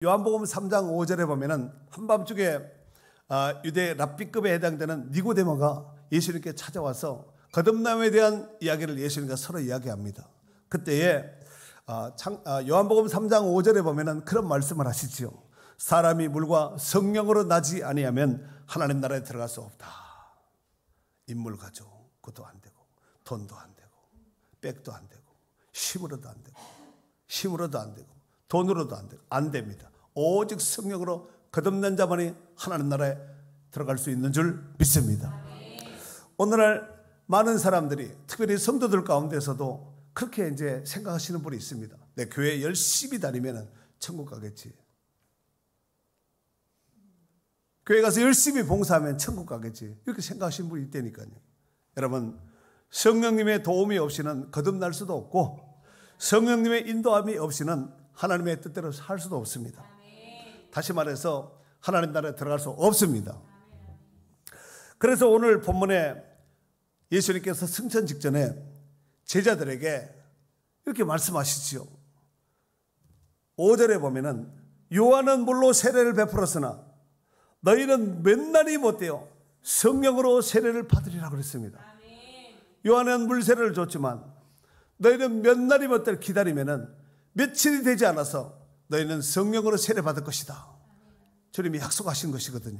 요한복음 3장 5절에 보면은 한밤중에 유대 랍비급에 해당되는 니고데모가 예수님께 찾아와서 거듭남에 대한 이야기를 예수님과 서로 이야기합니다. 그때에 요한복음 3장 5절에 보면은 그런 말씀을 하시지요. 사람이 물과 성령으로 나지 아니하면 하나님 나라에 들어갈 수 없다. 인물 가지고 그것도 안 되고, 돈도 안 되고, 백도 안 되고, 힘으로도 안 되고, 힘으로도 안 되고, 돈으로도 안 되고, 안 됩니다. 오직 성령으로 거듭난 자만이 하나님 나라에 들어갈 수 있는 줄 믿습니다. 오늘날 많은 사람들이 특별히 성도들 가운데서도 그렇게 이제 생각하시는 분이 있습니다. 내 교회 열심히 다니면 천국 가겠지. 교회 가서 열심히 봉사하면 천국 가겠지. 이렇게 생각하시는 분이 있다니까요. 여러분, 성령님의 도움이 없이는 거듭날 수도 없고 성령님의 인도함이 없이는 하나님의 뜻대로 살 수도 없습니다. 다시 말해서 하나님 나라에 들어갈 수 없습니다. 그래서 오늘 본문에 예수님께서 승천 직전에 제자들에게 이렇게 말씀하시지요. 5절에 보면은 요한은 물로 세례를 베풀었으나 너희는 몇 날이 못되어 성령으로 세례를 받으리라고 그랬습니다. 요한은 물 세례를 줬지만 너희는 몇 날이 못되어 기다리면은 며칠이 되지 않아서 너희는 성령으로 세례 받을 것이다. 주님이 약속하신 것이거든요.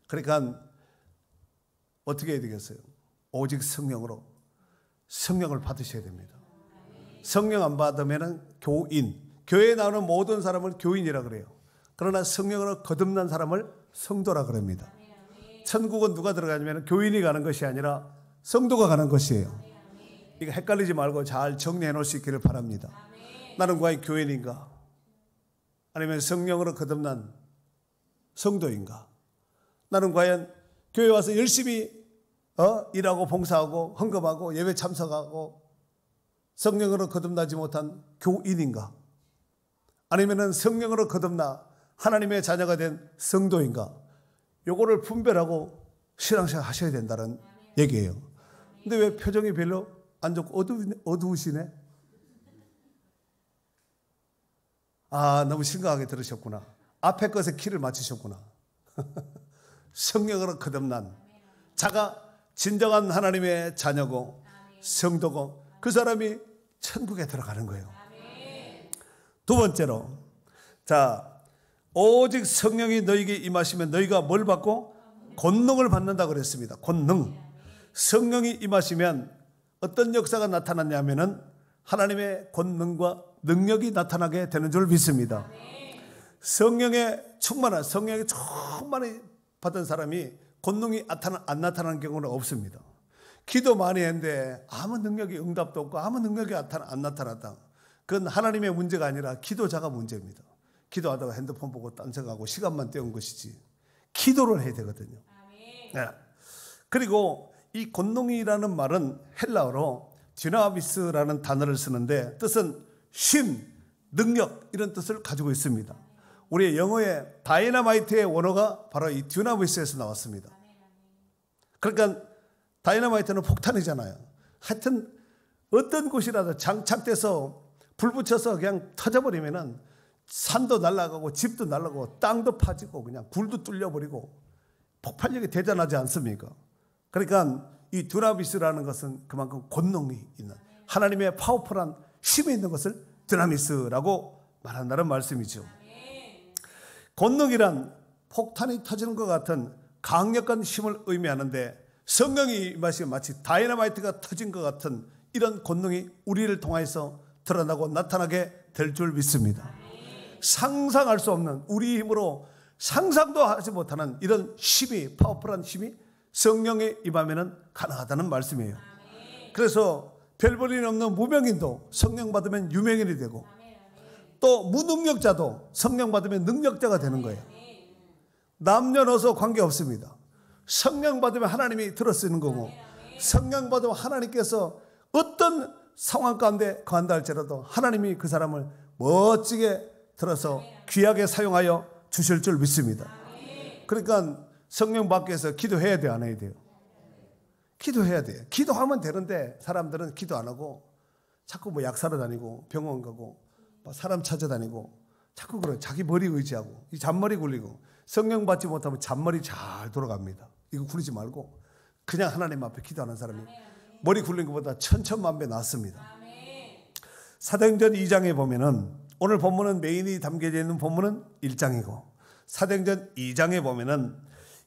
그러니까 어떻게 해야 되겠어요? 오직 성령으로 성령을 받으셔야 됩니다. 성령 안 받으면 교인, 교회에 나오는 모든 사람을 교인이라 그래요. 그러나 성령으로 거듭난 사람을 성도라 그럽니다. 천국은 누가 들어가냐면 교인이 가는 것이 아니라 성도가 가는 것이에요. 이거 헷갈리지 말고 잘 정리해 놓을 수 있기를 바랍니다. 나는 과연 교인인가? 아니면 성령으로 거듭난 성도인가? 나는 과연 교회 와서 열심히 일하고 봉사하고 헌금하고 예배 참석하고 성령으로 거듭나지 못한 교인인가? 아니면 성령으로 거듭나 하나님의 자녀가 된 성도인가? 요거를 분별하고 신앙생활 하셔야 된다는 얘기예요. 근데 왜 표정이 별로 안 좋고 어두우시네? 너무 심각하게 들으셨구나. 앞에 것에 키를 맞추셨구나. 성령으로 거듭난 자가 진정한 하나님의 자녀고 성도고 그 사람이 천국에 들어가는 거예요. 두 번째로, 오직 성령이 너희에게 임하시면 너희가 뭘 받고? 권능을 받는다고 그랬습니다. 권능. 성령이 임하시면 어떤 역사가 나타났냐면은 하나님의 권능과 능력이 나타나게 되는 줄 믿습니다. 성령이 충만히 받은 사람이 권능이 안 나타나는 경우는 없습니다. 기도 많이 했는데 아무 능력이 응답도 없고 아무 능력이 안 나타났다. 그건 하나님의 문제가 아니라 기도자가 문제입니다. 기도하다가 핸드폰 보고 딴생각하고 시간만 때운 것이지 기도를 해야 되거든요. 네. 그리고 이 권능이라는 말은 헬라어로 디나미스라는 단어를 쓰는데 뜻은 쉼, 능력 이런 뜻을 가지고 있습니다. 우리의 영어의 다이너마이트의 원어가 바로 이 디나미스에서 나왔습니다. 그러니까 다이너마이트는 폭탄이잖아요. 하여튼 어떤 곳이라도 장착돼서 불 붙여서 그냥 터져버리면은 산도 날아가고 집도 날아가고 땅도 파지고 그냥 굴도 뚫려버리고 폭발력이 대단하지 않습니까? 그러니까 이 디나미스라는 것은 그만큼 권능이 있는 하나님의 파워풀한 힘이 있는 것을 디나미스라고 말한다는 말씀이죠. 권능이란 폭탄이 터지는 것 같은 강력한 힘을 의미하는데 성령이 임하시면 마치 다이너마이트가 터진 것 같은 이런 권능이 우리를 통해서 드러나고 나타나게 될 줄 믿습니다. 상상할 수 없는 우리 힘으로 상상도 하지 못하는 이런 힘이 파워풀한 힘이 성령에 임하면 가능하다는 말씀이에요. 그래서 별 볼 일 없는 무명인도 성령 받으면 유명인이 되고 또 무능력자도 성령 받으면 능력자가 되는 거예요. 남녀노소 관계없습니다. 성령 받으면 하나님이 들어쓰는 거고 성령 받으면 하나님께서 어떤 상황 가운데 거한다 할지라도 하나님이 그 사람을 멋지게 들어서 귀하게 사용하여 주실 줄 믿습니다. 그러니까 성령 받기 위해서 기도해야 돼요? 안 해야 돼요? 기도해야 돼요. 기도하면 되는데 사람들은 기도 안 하고 자꾸 약 사러 다니고 병원 가고 사람 찾아다니고 자꾸 그래. 자기 머리 의지하고 이 잔머리 굴리고 성령 받지 못하면 잔머리 잘 돌아갑니다. 이거 굴리지 말고 그냥 하나님 앞에 기도하는 사람이 머리 굴린 것보다 천천만배 낫습니다. 사도행전 2장에 보면은 오늘 본문은 메인이 담겨져 있는 본문은 1장이고 사도행전 2장에 보면은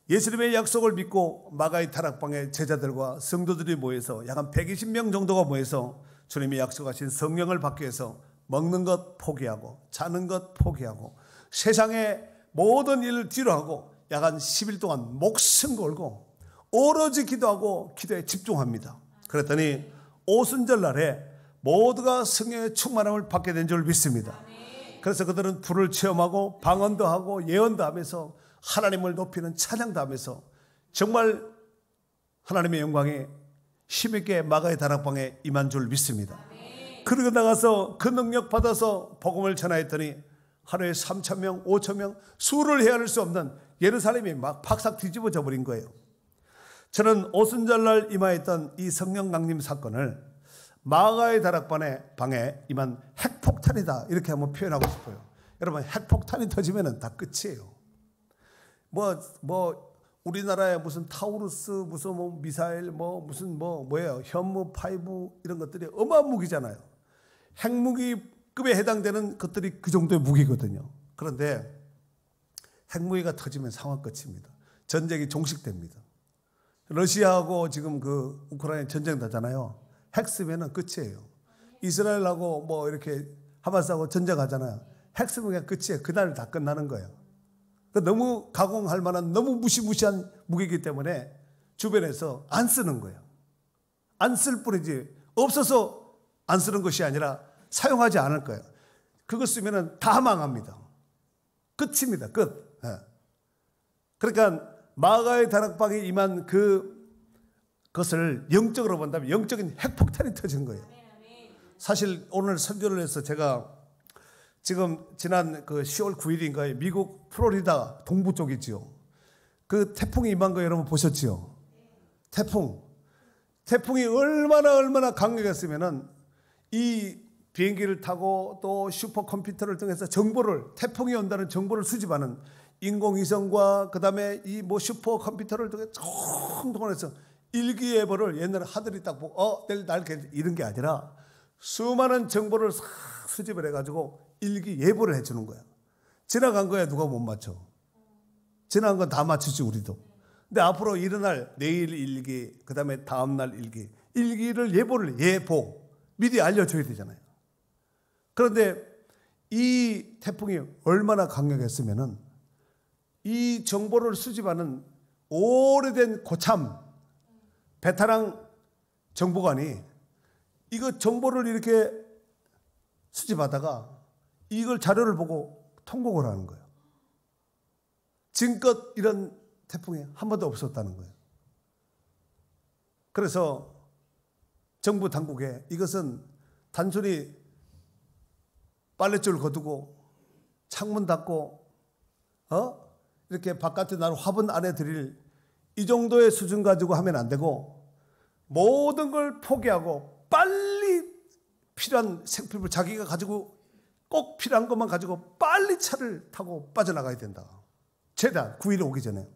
예수님의 약속을 믿고 마가의 다락방에 제자들과 성도들이 모여서 약 한 120명 정도가 모여서 주님이 약속하신 성령을 받기 위해서 먹는 것 포기하고 자는 것 포기하고 세상의 모든 일을 뒤로하고 약 한 10일 동안 목숨 걸고 오로지 기도하고 기도에 집중합니다. 그랬더니 오순절날에 모두가 성령의 충만함을 받게 된 줄 믿습니다. 그래서 그들은 불을 체험하고 방언도 하고 예언도 하면서 하나님을 높이는 찬양도 하면서 정말 하나님의 영광에 힘있게 마가의 다락방에 임한 줄 믿습니다. 그러고 나가서 그 능력 받아서 복음을 전하였더니 하루에 3,000명, 5,000명 수를 헤아릴 수 없는 예루살렘이 막 팍삭 뒤집어져 버린 거예요. 저는 오순절날 임하였던 이 성령 강림 사건을 마가의 다락방에 임한 핵폭탄이다 이렇게 한번 표현하고 싶어요. 여러분 핵폭탄이 터지면 다 끝이에요. 우리나라에 무슨 타우루스 무슨 미사일 뭐예요 현무 파이브 이런 것들이 어마어마한 무기잖아요. 핵무기급에 해당되는 것들이 그 정도의 무기거든요. 그런데 핵무기가 터지면 상황 끝입니다. 전쟁이 종식됩니다. 러시아하고 지금 그 우크라이나 전쟁 나잖아요. 핵 쓰면은 끝이에요. 이스라엘하고 이렇게 하마스하고 전쟁하잖아요. 핵 쓰면 그냥 끝이에요. 그날 다 끝나는 거예요. 너무 가공할 만한 너무 무시무시한 무기이기 때문에 주변에서 안 쓰는 거예요. 안 쓸 뿐이지 없어서 안 쓰는 것이 아니라 사용하지 않을 거예요. 그거 쓰면은 다 망합니다. 끝입니다. 끝. 그러니까 마가의 다락방에 임한 그것을 영적으로 본다면 영적인 핵폭탄이 터진 거예요. 사실 오늘 설교를 해서 제가 지금 지난 10월 9일인가에 미국 플로리다 동부 쪽이지요. 그 태풍이 임한 거 여러분 보셨지요? 태풍이 얼마나 강력했으면은 이 비행기를 타고 또 슈퍼컴퓨터를 통해서 태풍이 온다는 정보를 수집하는 인공위성과 그다음에 이 슈퍼컴퓨터를 통해 동원해서 일기예보를 옛날에 하늘이 딱 보고 내일 날 이런 게 아니라 수많은 정보를 싹 수집을 해가지고 일기예보를 해주는 거야. 지나간 거야 누가 못 맞춰. 지나간 건 다 맞추지 우리도. 근데 앞으로 일어날 내일 일기 그다음에 다음날 일기를 예보 미리 알려줘야 되잖아요. 그런데 이 태풍이 얼마나 강력했으면은 이 정보를 수집하는 오래된 고참 베테랑 정보관이 이거 정보를 이렇게 수집하다가 이걸 자료를 보고 통곡을 하는 거예요. 지금껏 이런 태풍이 한 번도 없었다는 거예요. 그래서 정부 당국에 이것은 단순히 빨랫줄 거두고 창문 닫고 이렇게 바깥에 나를 화분 안에 들일 이 정도의 수준 가지고 하면 안 되고 모든 걸 포기하고 빨리 필요한 생필품 자기가 가지고 꼭 필요한 것만 가지고 빨리 차를 타고 빠져나가야 된다. 최대한 9일이 오기 전에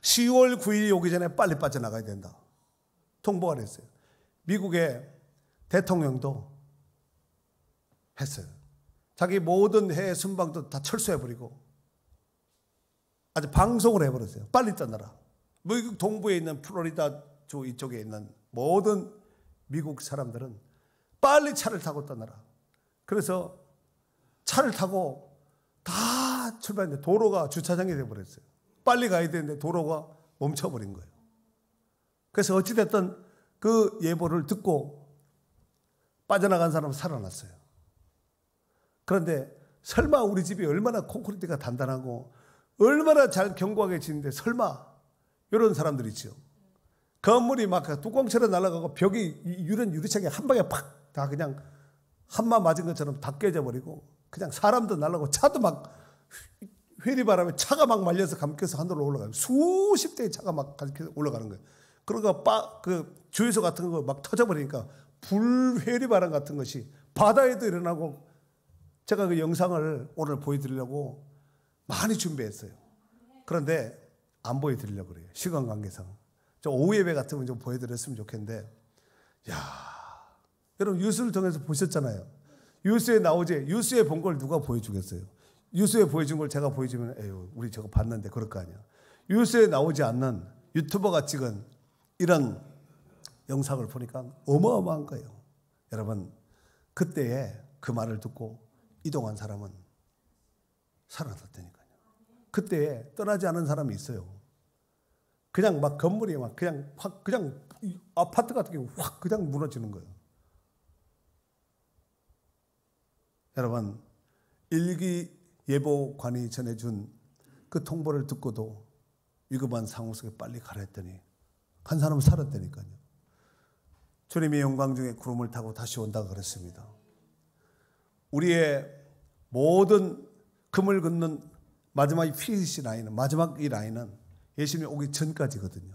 10월 9일이 오기 전에 빨리 빠져나가야 된다. 통보가 됐어요. 미국의 대통령도 했어요. 자기 모든 해외 순방도 다 철수해버리고 아주 방송을 해버렸어요. 빨리 떠나라. 미국 동부에 있는 플로리다주 이쪽에 있는 모든 미국 사람들은 빨리 차를 타고 떠나라. 그래서 차를 타고 다 출발했는데 도로가 주차장이 되어버렸어요. 빨리 가야 되는데 도로가 멈춰버린 거예요. 그래서 어찌됐든 그 예보를 듣고 빠져나간 사람은 살아났어요. 그런데 설마 우리 집이 얼마나 콘크리트가 단단하고 얼마나 잘 견고하게 지는데 설마 이런 사람들이 있죠. 건물이 막 뚜껑처럼 날아가고 벽이 유리창에 한 방에 팍 다 그냥 한마 맞은 것처럼 다 깨져버리고 그냥 사람도 날아가고 차도 막 회리바람에 차가 막 말려서 감겨서 하늘로 올라가요. 수십 대의 차가 막 올라가는 거예요. 그러니까 주유소 같은 거 막 터져버리니까 불회리바람 같은 것이 바다에도 일어나고 제가 그 영상을 오늘 보여드리려고 많이 준비했어요. 그런데 안 보여드리려고 그래요. 시간 관계상. 저 오후 예배 같은 건 좀 보여드렸으면 좋겠는데, 야, 여러분 뉴스를 통해서 보셨잖아요. 뉴스에 나오지, 뉴스에 본 걸 누가 보여주겠어요? 뉴스에 보여준 걸 제가 보여주면 에휴, 우리 저거 봤는데 그럴 거 아니야. 뉴스에 나오지 않는 유튜버가 찍은 이런 영상을 보니까 어마어마한 거예요. 여러분, 그때에 그 말을 듣고 이동한 사람은 살아났다니까요. 그때에 떠나지 않은 사람이 있어요. 그냥 막 건물이 막 그냥 확, 그냥 아파트 같은 경우 확 그냥 무너지는 거예요. 여러분, 일기예보관이 전해준 그 통보를 듣고도 위급한 상황 속에 빨리 가라 했더니 한 사람은 살았다니까요. 주님의 영광 중에 구름을 타고 다시 온다고 그랬습니다. 우리의 모든 금을 긋는 마지막 피니시 라인은, 마지막 이 라인은 예수님이 오기 전까지거든요.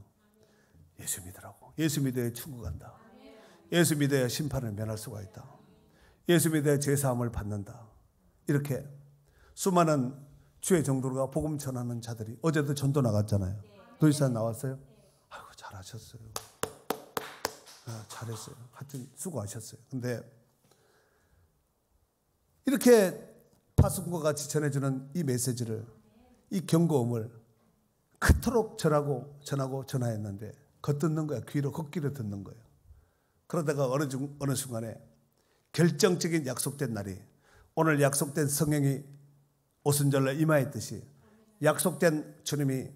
예수 믿으라고. 예수 믿어야 천국 간다. 예수 믿어야 심판을 면할 수가 있다. 예수 믿어야 죄사함을 받는다. 이렇게 수많은 주의 정도가 복음 전하는 자들이, 어제도 전도 나갔잖아요. 도지사 나왔어요? 아이고, 잘하셨어요. 잘했어요. 하여튼 수고하셨어요. 근데 이렇게 파수꾼과 같이 전해주는 이 메시지를, 이 경고음을 그토록 전하였는데 겉듣는 거야. 귀로 걷기로 듣는 거예요. 그러다가 어느 순간에 결정적인 약속된 날이, 오늘 약속된 성령이 오순절날 임하였듯이 약속된 주님이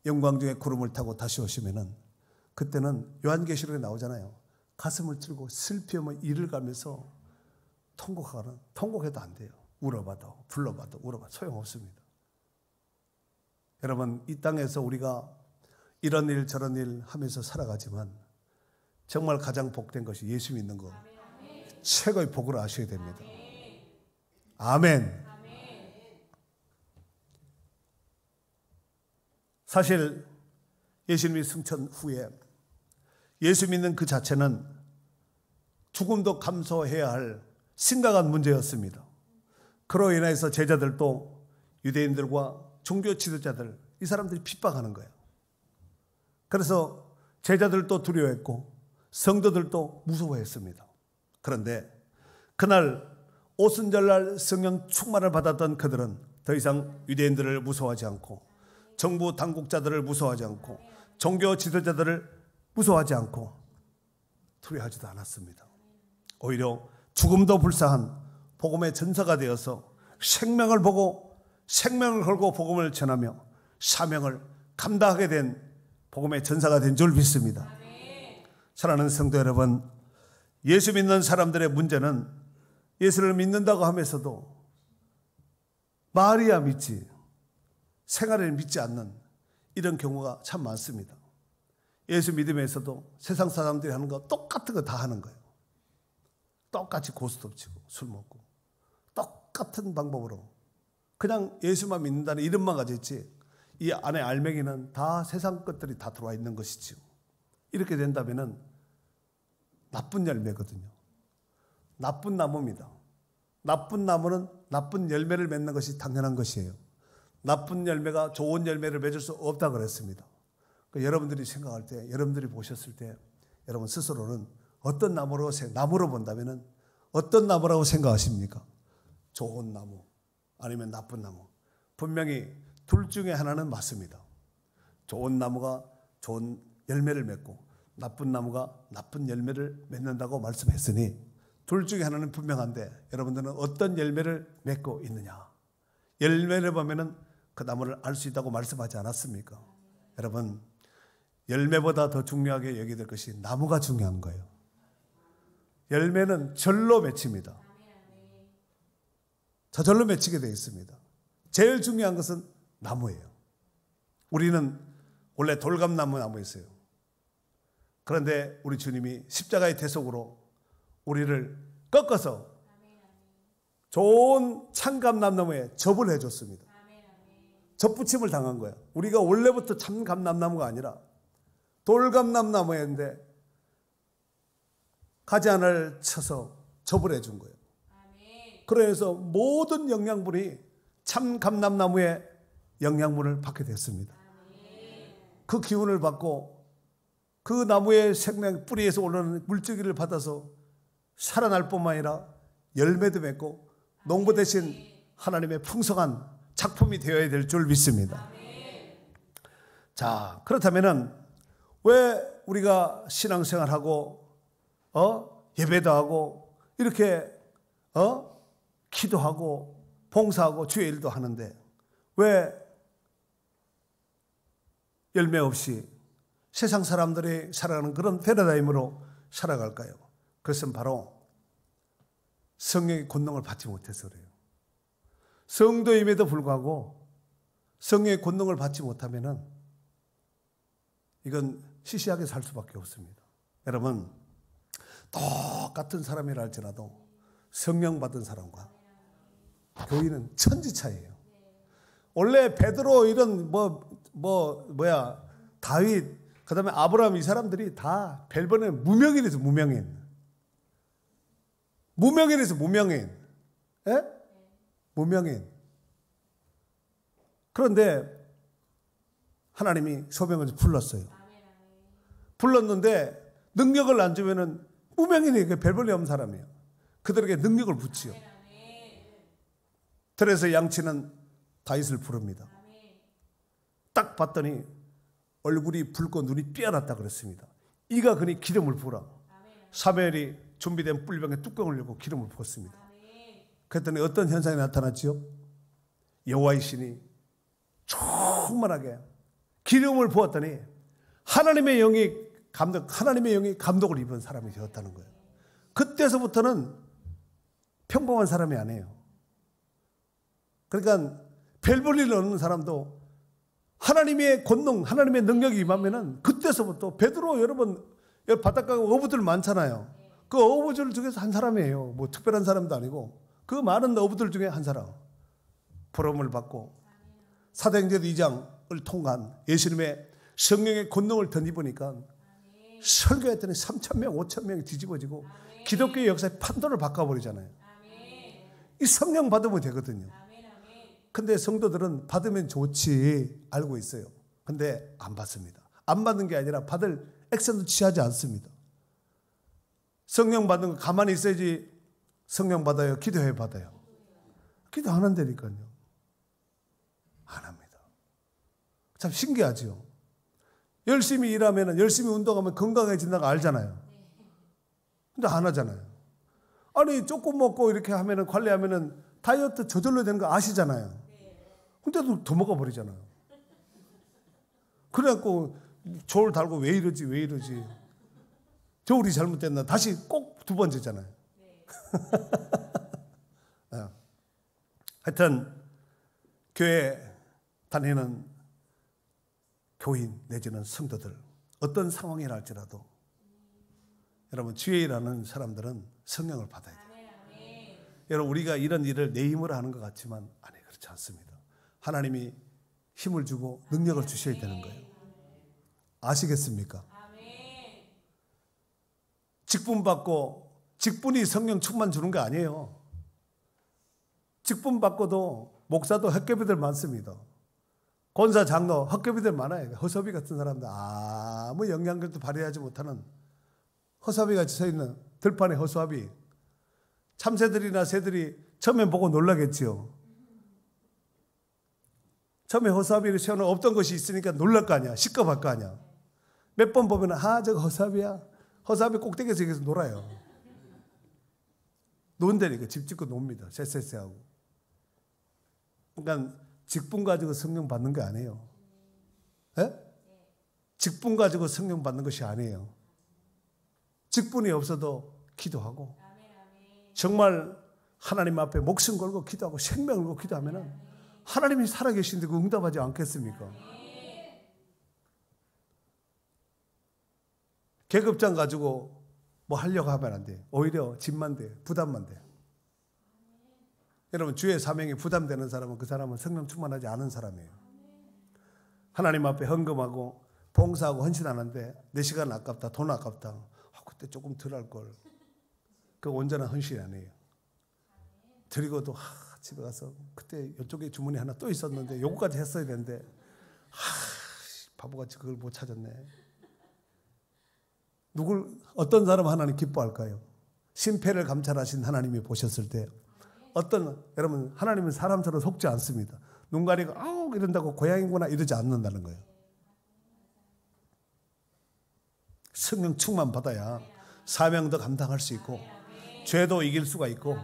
영광 중에 구름을 타고 다시 오시면은, 그때는 요한계시록에 나오잖아요. 가슴을 찔고 슬피며 이를 가면서 통곡해도 안 돼요. 울어봐도 불러봐도 울어봐도 소용없습니다. 여러분, 이 땅에서 우리가 이런 일 저런 일 하면서 살아가지만 정말 가장 복된 것이 예수 믿는 거, 최고의 복으로 아셔야 됩니다. 아멘. 사실 예수님이 승천 후에 예수 믿는 그 자체는 죽음도 감수해야 할 심각한 문제였습니다. 그로 인해서 제자들도 유대인들과 종교 지도자들, 이 사람들이 핍박하는 거예요. 그래서 제자들도 두려워했고 성도들도 무서워했습니다. 그런데 그날 오순절날 성령 충만을 받았던 그들은 더 이상 유대인들을 무서워하지 않고, 정부 당국자들을 무서워하지 않고, 종교 지도자들을 무서워하지 않고 두려워하지도 않았습니다. 오히려 죽음도 불사한 복음의 전사가 되어서 생명을 걸고 복음을 전하며 사명을 감당하게 된 복음의 전사가 된 줄 믿습니다. 사랑하는 성도 여러분, 예수 믿는 사람들의 문제는 예수를 믿는다고 하면서도 말이야 믿지, 생활을 믿지 않는 이런 경우가 참 많습니다. 예수 믿으면서도 세상 사람들이 하는 거 똑같은 거 다 하는 거예요. 똑같이 고스톱 치고 술 먹고 똑같은 방법으로 그냥 예수만 믿는다는 이름만 가지고 있지, 이 안에 알맹이는 다 세상 것들이 다 들어와 있는 것이죠. 이렇게 된다면 나쁜 열매거든요. 나쁜 나무입니다. 나쁜 나무는 나쁜 열매를 맺는 것이 당연한 것이에요. 나쁜 열매가 좋은 열매를 맺을 수 없다고 그랬습니다. 여러분들이 생각할 때, 여러분들이 보셨을 때 여러분 스스로는 어떤 나무로 본다면 어떤 나무라고 생각하십니까? 좋은 나무 아니면 나쁜 나무? 분명히 둘 중에 하나는 맞습니다. 좋은 나무가 좋은 열매를 맺고 나쁜 나무가 나쁜 열매를 맺는다고 말씀했으니 둘 중에 하나는 분명한데, 여러분들은 어떤 열매를 맺고 있느냐? 열매를 보면은 그 나무를 알 수 있다고 말씀하지 않았습니까? 여러분, 열매보다 더 중요하게 여겨야 될 것이 나무가 중요한 거예요. 열매는 절로 맺힙니다. 저절로 맺히게 되어 있습니다. 제일 중요한 것은 나무예요. 우리는 원래 돌감나무였어요. 그런데 우리 주님이 십자가의 대속으로 우리를 꺾어서 좋은 참감나무에 접을 해줬습니다. 접붙임을 당한 거예요. 우리가 원래부터 참감나무가 아니라 돌감나무였는데 가지 하나를 쳐서 접을 해준 거예요. 그래서 모든 영양분이 참 감람나무의 영양분을 받게 됐습니다. 그 기운을 받고 그 나무의 생명 뿌리에서 오르는 물질기를 받아서 살아날 뿐만 아니라 열매도 맺고 농부 대신 하나님의 풍성한 작품이 되어야 될 줄 믿습니다. 자, 그렇다면은 왜 우리가 신앙생활하고 예배도 하고 이렇게 기도하고 봉사하고 주의 일도 하는데 왜 열매 없이 세상 사람들이 살아가는 그런 패러다임으로 살아갈까요? 그것은 바로 성령의 권능을 받지 못해서 그래요. 성도임에도 불구하고 성령의 권능을 받지 못하면은 이건 시시하게 살 수밖에 없습니다. 여러분, 똑같은 사람이라 할지라도 성령 받은 사람과 교인은 천지 차이예요. 원래 베드로 이런 다윗, 그다음에 아브라함 이 사람들이 다 벨번에 무명인에서 무명인. 무명인에서 무명인. 예? 무명인. 그런데 하나님이 소명을 불렀어요. 불렀는데 능력을 안 주면은 무명인이 별 볼일 없는 사람이에요. 그들에게 능력을 붙이요. 그래서 양치는 다윗을 부릅니다. 딱 봤더니 얼굴이 붉고 눈이 삐어났다 그랬습니다. 이가 그니 기름을 부으라. 사무엘이 준비된 뿔병에 뚜껑을 열고 기름을 부었습니다. 그랬더니 어떤 현상이 나타났지요? 여호와의 신이 충만하게 기름을 부었더니 하나님의 영이 감독을 입은 사람이 되었다는 거예요. 그때서부터는 평범한 사람이 아니에요. 그러니까 별 볼 일 없는 사람도 하나님의 권능, 하나님의 능력이 임하면은 그때서부터 베드로 여러분 바닷가 어부들 많잖아요. 그 어부들 중에서 한 사람이에요. 뭐 특별한 사람도 아니고 그 많은 어부들 중에 한 사람. 부름을 받고 사도행전 2장을 통한 예수님의 성령의 권능을 덧입으니까 설교했더니 3,000명, 5,000명이 뒤집어지고 기독교의 역사에 판도를 바꿔버리잖아요. 이 성령 받으면 되거든요. 근데 성도들은 받으면 좋지 알고 있어요. 근데 안 받습니다. 안 받는 게 아니라 받을 액션도 취하지 않습니다. 성령 받는 거 가만히 있어야지. 성령 받아요? 기도해 받아요? 기도 안 한다니까요. 안 합니다. 참 신기하죠. 열심히 일하면, 열심히 운동하면 건강해진다고 알잖아요. 근데 안 하잖아요. 아니 조금 먹고 이렇게 하면은 관리하면은 다이어트 저절로 되는 거 아시잖아요. 근데도 더 먹어버리잖아요. 그래갖고 저울 달고 왜 이러지 왜 이러지. 저울이 잘못됐나 다시 꼭 두 번째잖아요. 하여튼 교회 다니는 교인 내지는 성도들 어떤 상황이라 할지라도 여러분 주의 일하는 사람들은 성령을 받아야 돼요. 여러분 우리가 이런 일을 내 힘으로 하는 것 같지만 아니 그렇지 않습니다. 하나님이 힘을 주고 능력을 주셔야 되는 거예요. 아시겠습니까? 직분 받고 직분이 성령 충만 주는 거 아니에요. 직분 받고도 목사도 헛개비들 많습니다. 권사 장로 헛개비들 많아요. 허섭이 같은 사람들 아무 영향력도 발휘하지 못하는 허수아비 같이 서 있는 들판의 허수아비. 참새들이나 새들이 처음에 보고 놀라겠지요. 처음에 허수아비를 세우는 없던 것이 있으니까 놀랄 거 아니야. 시끄러울 거 아니야. 몇 번 보면 저거 허수아비야. 허수아비 꼭대기에서 여기서 놀아요. 논다니까 집 짓고 놉니다. 쎄쎄쎄하고. 그러니까 직분 가지고 성령 받는 게 아니에요. 에? 직분 가지고 성령 받는 것이 아니에요. 직분이 없어도 기도하고 정말 하나님 앞에 목숨 걸고 기도하고 생명을 걸고 기도하면 하나님이 살아계신데 그 응답하지 않겠습니까? 계급장 가지고 뭐 하려고 하면 안 돼. 오히려 짐만 돼. 부담만 돼. 여러분 주의 사명이 부담되는 사람은 그 사람은 성령 충만하지 않은 사람이에요. 하나님 앞에 헌금하고 봉사하고 헌신하는데 내 시간 아깝다. 돈 아깝다. 그때 조금 덜 할 걸. 그 온전한 헌신이 아니에요. 드리고도 집에 가서 그때 이쪽에 주문이 하나 또 있었는데 요거까지 했어야 되는데 바보같이 그걸 못 찾았네. 어떤 사람 하나님 기뻐할까요? 심패를 감찰하신 하나님이 보셨을 때 여러분 하나님은 사람처럼 속지 않습니다. 눈 가리고 아우 이런다고 고양이구나 이러지 않는다는 거예요. 성령 충만 받아야 사명도 감당할 수 있고 죄도 이길 수가 있고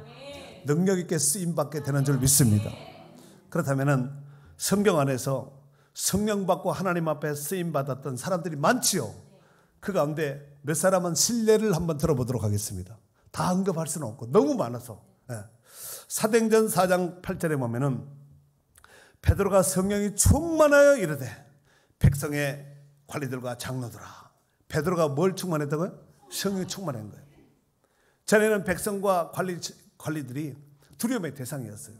능력 있게 쓰임받게 되는 줄 믿습니다. 그렇다면 성경 안에서 성령 받고 하나님 앞에 쓰임받았던 사람들이 많지요. 그 가운데 몇 사람은 신뢰를 한번 들어보도록 하겠습니다. 다 언급할 수는 없고 너무 많아서. 사도행전 4장 8절에 보면은 베드로가 성령이 충만하여 이르되 백성의 관리들과 장로들아. 베드로가 뭘 충만했다고요? 성령이 충만한 거예요. 전에는 백성과 관리들이 두려움의 대상이었어요.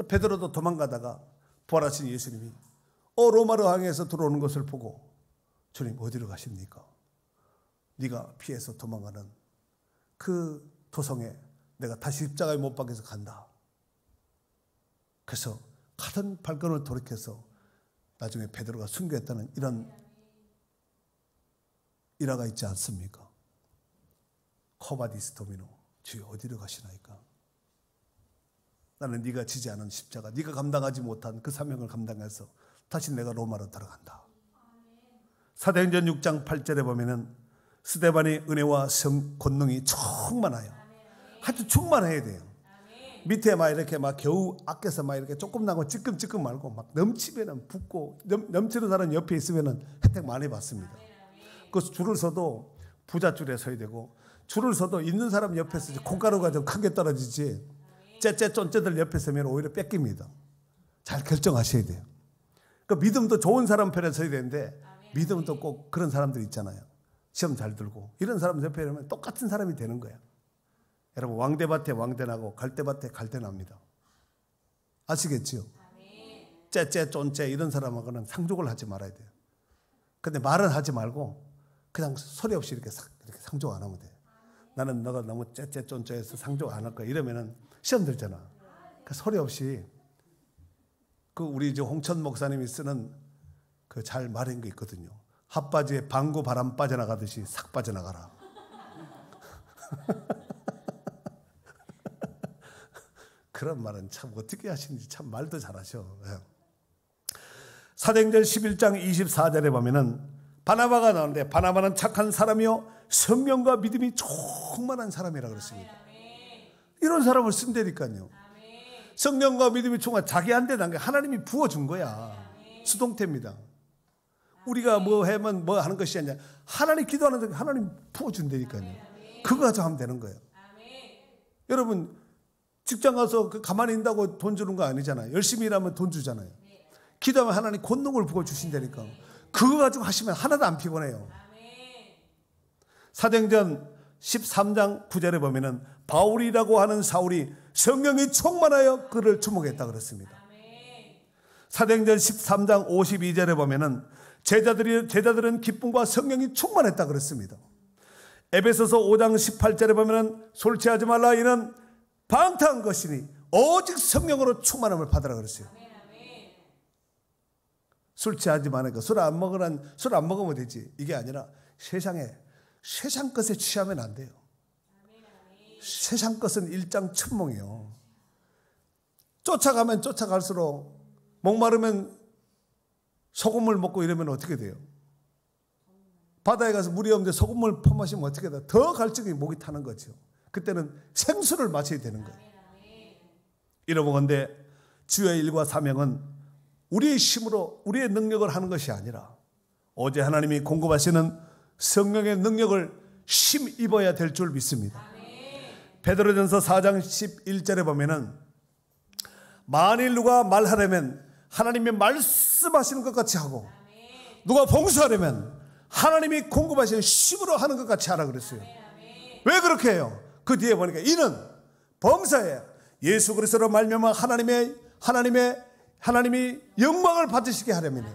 베드로도 도망가다가 부활하신 예수님이 로마로 향해서 들어오는 것을 보고 주님 어디로 가십니까? 네가 피해서 도망가는 그 도성에 내가 다시 십자가에 못 박혀서 간다. 그래서 가던 발걸음을 돌이켜서 나중에 베드로가 순교했다는 이런 일화가 있지 않습니까? 코바디스 도미노 주여 어디로 가시나이까? 나는 네가 지지 않은 십자가, 네가 감당하지 못한 그 사명을 감당해서 다시 내가 로마로 들어간다. 사도행전 6장 8절에 보면은 스데반이 은혜와 권능이 충만하여, 아주 충만해야 돼요. 밑에 막 이렇게 막 겨우 아껴서 막 이렇게 조금 나고 찌끔찌끔 말고 막 넘치면은 붓고 넘치는 사람 옆에 있으면은 혜택 많이 받습니다. 그 줄을 서도 부자 줄에 서야 되고 줄을 서도 있는 사람 옆에 서지 콩가루가 좀 크게 떨어지지 째째 쫀째들 옆에 서면 오히려 뺏깁니다. 잘 결정하셔야 돼요. 그 믿음도 좋은 사람 편에 서야 되는데 믿음도 꼭 그런 사람들 있잖아요. 시험 잘 들고 이런 사람 옆에 이러면 똑같은 사람이 되는 거야. 여러분 왕대밭에 왕대나고 갈대밭에 갈대납니다. 아시겠지요? 째째 쫀째 이런 사람하고는 상종을 하지 말아야 돼요. 근데 말은 하지 말고 그냥 소리 없이 이렇게 상종 안 하면 돼요. 나는 너가 너무 째째 쫀째해서 상종 안 할 거야 이러면은 시험 들잖아. 그 소리 없이 그 우리 이제 홍천 목사님이 쓰는 그 잘 말한 거 있거든요. 핫바지에 방구 바람 빠져나가듯이 싹 빠져나가라. 그런 말은 참 어떻게 하시는지 참 말도 잘하셔. 사도행전 11장 24절에 보면은 바나바가 나오는데 바나바는 착한 사람이요 성령과 믿음이 충만한 사람이라 그랬습니다. 이런 사람을 쓴다니까요. 성령과 믿음이 충만, 자기한테 난 게 하나님이 부어준 거야. 수동태입니다. 우리가 뭐 하면 뭐 하는 것이 아니라 하나님 기도하는데 하나님 부어준다니까요. 그거 가지고 하면 되는 거예요. 여러분 직장 가서 가만히 있다고 돈 주는 거 아니잖아요. 열심히 일하면 돈 주잖아요. 기도하면 하나님 권능을 부어주신다니까. 그거 가지고 하시면 하나도 안 피곤해요. 사도행전 13장 9절에 보면은 바울이라고 하는 사울이 성령이 충만하여 그를 주목했다 그랬습니다. 사도행전 13장 52절에 보면은 제자들은 기쁨과 성령이 충만했다 그랬습니다. 에베소서 5장 18절에 보면은 술 취하지 말라 이는 방탕한 것이니 오직 성령으로 충만함을 받으라 그랬어요. 술 취하지 말라니까 술 안 먹으면 되지. 이게 아니라 세상 것에 취하면 안 돼요. 세상 것은 일장천몽이에요. 쫓아가면 쫓아갈수록 목마르면 소금물 먹고 이러면 어떻게 돼요? 바다에 가서 물이 없는데 소금물 퍼마시면 어떻게 돼요? 더 갈증이 목이 타는 거죠. 그때는 생수를 마셔야 되는 거예요. 이러보건대 주의 일과 사명은 우리의 힘으로 우리의 능력을 하는 것이 아니라 오직 하나님이 공급하시는 성령의 능력을 힘입어야 될 줄 믿습니다. 베드로전서 4장 11절에 보면은 만일 누가 말하려면 하나님이 말씀하시는 것 같이 하고 누가 봉사하려면 하나님이 공급하시는 힘으로 하는 것 같이 하라 그랬어요. 왜 그렇게 해요? 그 뒤에 보니까 이는 범사에 예수 그리스도로 말미암아 하나님이 영광을 받으시게 하려면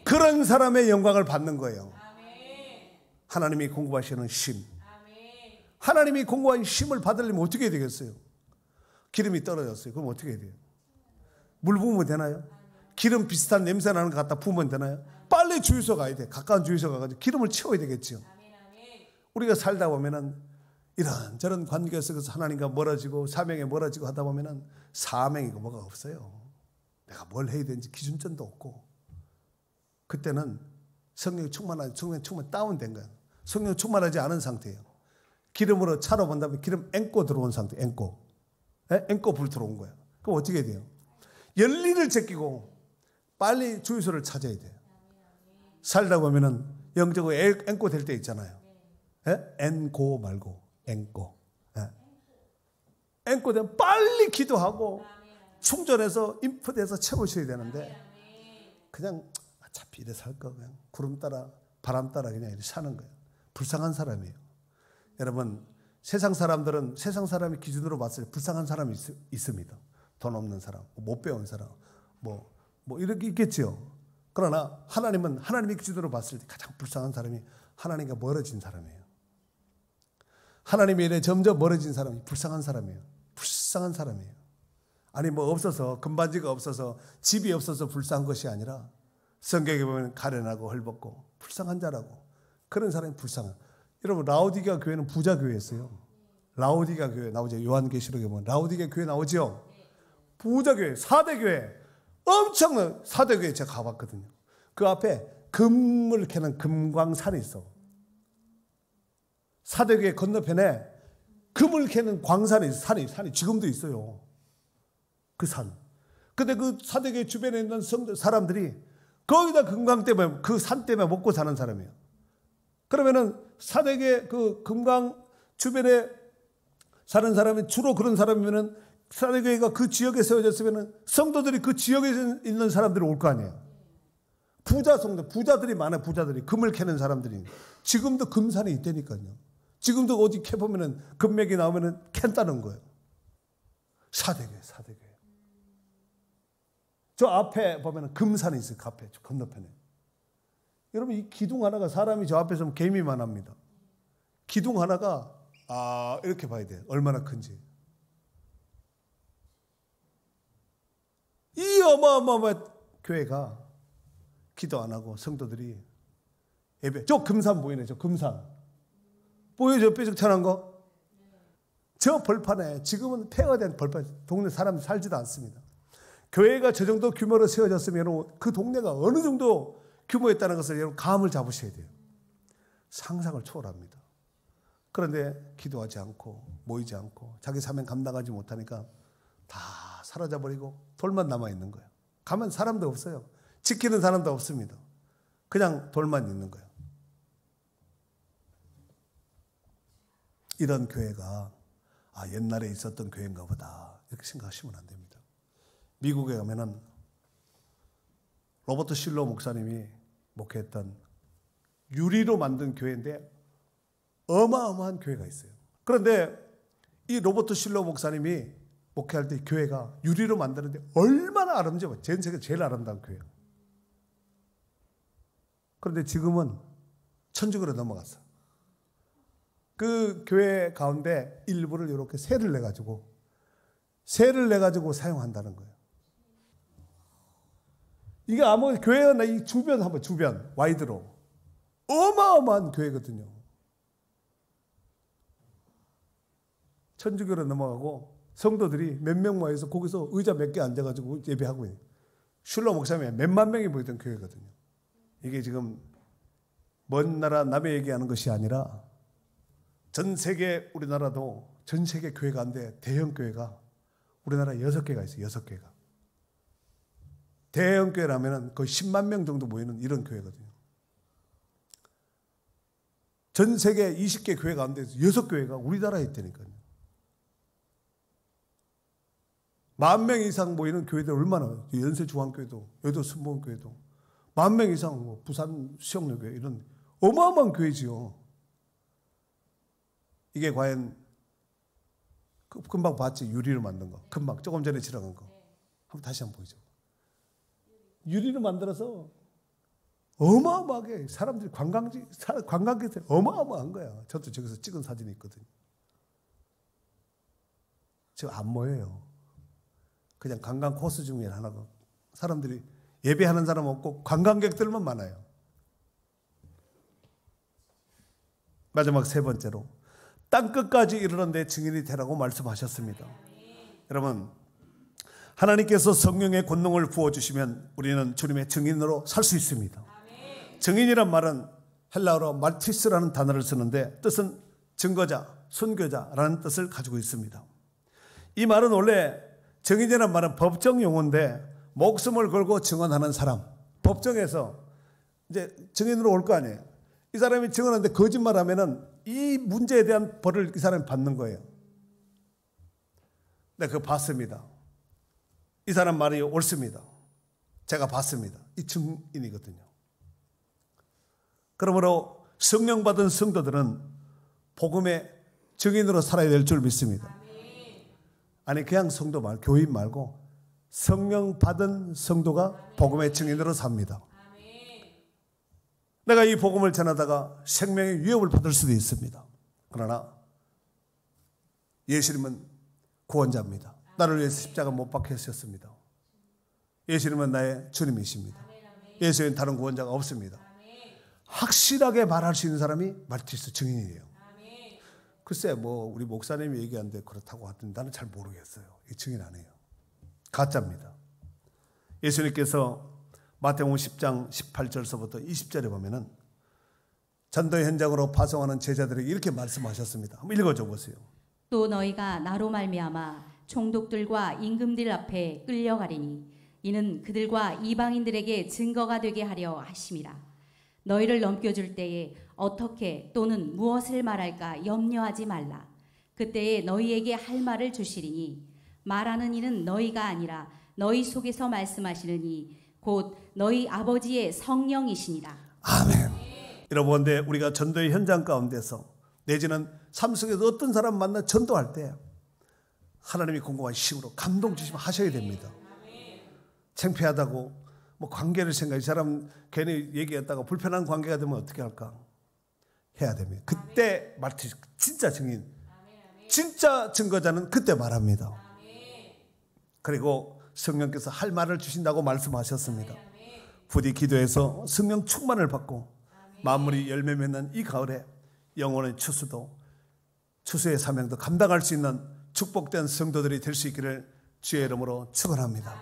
그런 사람의 영광을 받는 거예요. 하나님이 공급하시는 힘. 하나님이 공급한 힘을 받으려면 어떻게 해야 되겠어요? 기름이 떨어졌어요. 그럼 어떻게 해야 돼요? 물 부으면 되나요? 기름 비슷한 냄새 나는 거 갖다 부으면 되나요? 빨리 주유소 가야 돼. 가까운 주유소 가가지고 기름을 채워야 되겠죠. 우리가 살다 보면은 이런저런 관계 속에서 하나님과 멀어지고 사명에 멀어지고 하다 보면은 사명이고 뭐가 없어요. 내가 뭘 해야 되는지 기준점도 없고, 그때는 성령이 충만하지, 성령이 충만 다운된 거예요. 성령이 충만하지 않은 상태예요. 기름으로 차로 본 다음에 기름 앵고 들어온 상태, 앵고. 앵고 불 들어온 거예요. 그럼 어떻게 해야 돼요? 열리를 제끼고 빨리 주유소를 찾아야 돼요. 살다 보면은 영적으로 앵고 될 때 있잖아요. 앵고 말고 앵고. 앵고 되면 빨리 기도하고 충전해서 인풋해서 채우셔야 되는데, 그냥 어차피 이래 살 거 그냥 구름 따라 바람 따라 그냥 이렇게 사는 거예요. 불쌍한 사람이에요. 여러분, 세상 사람들은 세상 사람의 기준으로 봤을 때 불쌍한 사람이 있습니다. 돈 없는 사람, 못 배운 사람, 뭐 이렇게 있겠죠. 그러나 하나님은 하나님의 기준으로 봤을 때 가장 불쌍한 사람이 하나님과 멀어진 사람이에요. 하나님의 일에 점점 멀어진 사람이 불쌍한 사람이에요. 불쌍한 사람이에요. 아니 뭐 없어서, 금반지가 없어서, 집이 없어서 불쌍한 것이 아니라 성경에 보면 가련하고 헐벗고 불쌍한 자라고, 그런 사람이 불쌍한. 여러분, 라오디게아 교회는 부자 교회였어요. 라오디게아 교회 나오죠. 요한계시록에 보면 라오디게아 교회 나오죠. 부자 교회, 4대 교회, 엄청난 4대 교회 제가 가봤거든요. 그 앞에 금을 캐는 금광산이 있어. 4대 교회 건너편에 금을 캐는 광산이 있어. 산이 지금도 있어요. 그 산. 근데 그 4대 교회 주변에 있는 사람들이 거기다 금광 때문에, 그 산 때문에 먹고 사는 사람이에요. 그러면은 4대 교회 그 금광 주변에 사는 사람이 주로 그런 사람이면은, 4대 교회가 그 지역에 세워졌으면은 성도들이 그 지역에 있는 사람들이 올 거 아니에요. 부자 성도, 부자들이 많아요. 부자들이 금을 캐는 사람들이. 지금도 금산이 있다니까요. 지금도 어디 캐보면은 금맥이 나오면은 캔다는 거예요. 4대 교회. 저 앞에 보면은 금산이 있어요. 그 앞에, 저 건너편에. 여러분, 이 기둥 하나가, 사람이 저 앞에 서면 개미만 합니다. 기둥 하나가 이렇게 봐야 돼요. 얼마나 큰지. 이 어마어마한 교회가 기도 안 하고 성도들이 예배. 저 금산 보이네. 저 금산 보여요? 뾰족한 거. 저 벌판에 지금은 폐허된 벌판, 동네 사람 살지도 않습니다. 교회가 저 정도 규모로 세워졌으면 그 동네가 어느 정도 규모였다는 것을 여러분 감을 잡으셔야 돼요. 상상을 초월합니다. 그런데 기도하지 않고 모이지 않고 자기 사명 감당하지 못하니까 다 사라져버리고 돌만 남아있는 거예요. 가면 사람도 없어요. 지키는 사람도 없습니다. 그냥 돌만 있는 거예요. 이런 교회가 옛날에 있었던 교회인가 보다 이렇게 생각하시면 안 됩니다. 미국에 가면은 로버트 실로 목사님이 목회했던 유리로 만든 교회인데 어마어마한 교회가 있어요. 그런데 이 로버트 실로 목사님이 목회할 때 교회가 유리로 만드는데 얼마나 아름다워요. 전 세계 제일 아름다운 교회예요. 그런데 지금은 천주교로 넘어갔어. 그 교회 가운데 일부를 이렇게 세를 내가지고 사용한다는 거예요. 이게 아무 교회나 이 주변 한번 주변 와이드로 어마어마한 교회거든요. 천주교로 넘어가고 성도들이 몇 명 모여서 거기서 의자 몇 개 앉아가지고 예배하고 있는 슐러 목사님이 몇만 명이 모이던 교회거든요. 이게 지금 먼 나라 남의 얘기하는 것이 아니라 전 세계, 우리나라도 전 세계 교회 가운데 대형 교회가 우리나라 6개가 있어요. 6개가. 대형 교회라면 거의 10만 명 정도 모이는 이런 교회거든요. 전 세계 20개 교회 가운데 6교회가 우리나라에 있다니까요. 10,000명 이상 모이는 교회들 얼마나, 연세중앙교회도, 여의도 순복음교회도 10,000명 이상, 뭐 부산 수영로교회 이런 어마어마한 교회지요. 이게 과연 금방 봤지? 유리로 만든 거. 금방 조금 전에 지나간 거. 한번 다시 한번 보이죠. 유리로 만들어서 어마어마하게 사람들이 관광객들 어마어마한 거야. 저도 저기서 찍은 사진이 있거든요. 지금 안 모여요. 그냥 관광 코스 중에 하나고 사람들이 예배하는 사람 없고 관광객들만 많아요. 마지막 세 번째로 땅끝까지 이르는데 증인이 되라고 말씀하셨습니다. 여러분, 하나님께서 성령의 권능을 부어주시면 우리는 주님의 증인으로 살 수 있습니다. 증인이란 말은 헬라어로 말티스라는 단어를 쓰는데 뜻은 증거자, 순교자라는 뜻을 가지고 있습니다. 이 말은 원래 증인이란 말은 법정 용어인데 목숨을 걸고 증언하는 사람, 법정에서 이제 증인으로 올 거 아니에요. 이 사람이 증언하는데 거짓말하면은 이 문제에 대한 벌을 이 사람이 받는 거예요. 내가 그거 봤습니다. 이 사람 말이 옳습니다. 제가 봤습니다. 이 증인이거든요. 그러므로 성령 받은 성도들은 복음의 증인으로 살아야 될 줄 믿습니다. 아니 그냥 성도 말, 교인 말고 성령 받은 성도가 복음의 증인으로 삽니다. 내가 이 복음을 전하다가 생명의 위협을 받을 수도 있습니다. 그러나 예수님은 구원자입니다. 나를 위해서 십자가 못 박혀 하셨습니다. 예수님은 나의 주님이십니다. 예수님은 다른 구원자가 없습니다. 확실하게 말할 수 있는 사람이 말티스 증인이에요. 글쎄 뭐 우리 목사님이 얘기하는데 그렇다고 하더니 나는 잘 모르겠어요. 이 증인 안 해요. 가짜입니다. 예수님께서 마태복음 10장 18절서부터 20절에 보면은 전도 현장으로 파송하는 제자들에게 이렇게 말씀하셨습니다. 한번 읽어줘 보세요. 또 너희가 나로 말미암아 총독들과 임금들 앞에 끌려가리니 이는 그들과 이방인들에게 증거가 되게 하려 하심이라. 너희를 넘겨줄 때에 어떻게 또는 무엇을 말할까 염려하지 말라. 그때에 너희에게 할 말을 주시리니 말하는 이는 너희가 아니라 너희 속에서 말씀하시는 이 곧 너희 아버지의 성령이시니라. 아멘. 여러분, 근데 우리가 전도의 현장 가운데서 내지는 삶 속에서 어떤 사람 만나 전도할 때 하나님이 공공한 힘으로 감동 주시면 하셔야 됩니다. 창피하다고 뭐 관계를 생각해 사람 괜히 얘기했다가 불편한 관계가 되면 어떻게 할까? 해야 됩니다. 그때 말티즈 진짜 증인, 진짜 증거자는 그때 말합니다. 그리고 성령께서 할 말을 주신다고 말씀하셨습니다. 부디 기도해서 성령 충만을 받고 만물이 열매 맺는 이 가을에 영혼의 추수도 추수의 사명도 감당할 수 있는 축복된 성도들이 될 수 있기를 주의 이름으로 축원합니다.